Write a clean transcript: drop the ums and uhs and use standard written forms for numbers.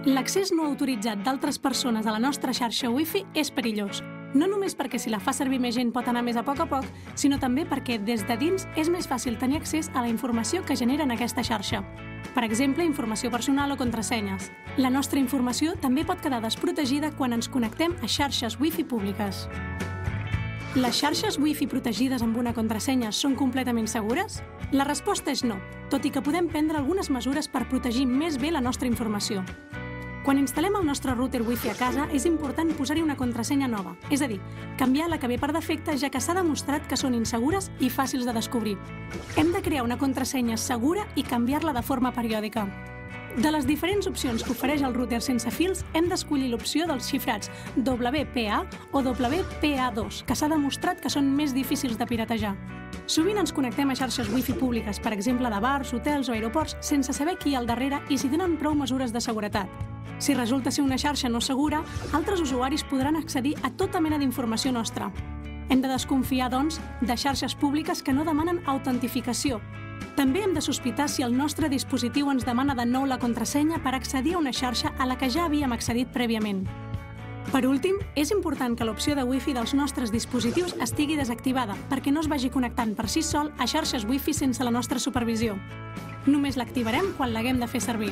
L'accés no autoritzat d'altres persones a la nostra xarxa Wi-Fi és perillós. No només perquè si la fa servir més gent pot anar més a poc, sinó també perquè des de dins és més fàcil tenir accés a la informació que genera en aquesta xarxa. Per exemple, informació personal o contrasenyes. La nostra informació també pot quedar desprotegida quan ens connectem a xarxes Wi-Fi públiques. Les xarxes Wi-Fi protegides amb una contrasenya són completament segures? La resposta és no, tot i que podem prendre algunes mesures per protegir més bé la nostra informació. Quan instal·lem el nostre router Wi-Fi a casa, és important posar-hi una contrasenya nova, és a dir, canviar la que ve per defecte, ja que s'ha demostrat que són insegures i fàcils de descobrir. Hem de crear una contrasenya segura i canviar-la de forma periòdica. De les diferents opcions que ofereix el router sense fils, hem d'escollir l'opció dels xifrats WPA o WPA2, que s'ha demostrat que són més difícils de piratejar. Sovint ens connectem a xarxes Wi-Fi públiques, per exemple de bars, hotels o aeroports, sense saber qui hi ha al darrere i si tenen prou mesures de seguretat. Si resulta ser una xarxa no segura, altres usuaris podran accedir a tota mena d'informació nostra. Hem de desconfiar, doncs, de xarxes públiques que no demanen autentificació. També hem de sospitar si el nostre dispositiu ens demana de nou la contrasenya per accedir a una xarxa a la que ja havíem accedit prèviament. Per últim, és important que l'opció de Wi-Fi dels nostres dispositius estigui desactivada perquè no es vagi connectant per si sol a xarxes Wi-Fi sense la nostra supervisió. Només l'activarem quan l'haguem de fer servir.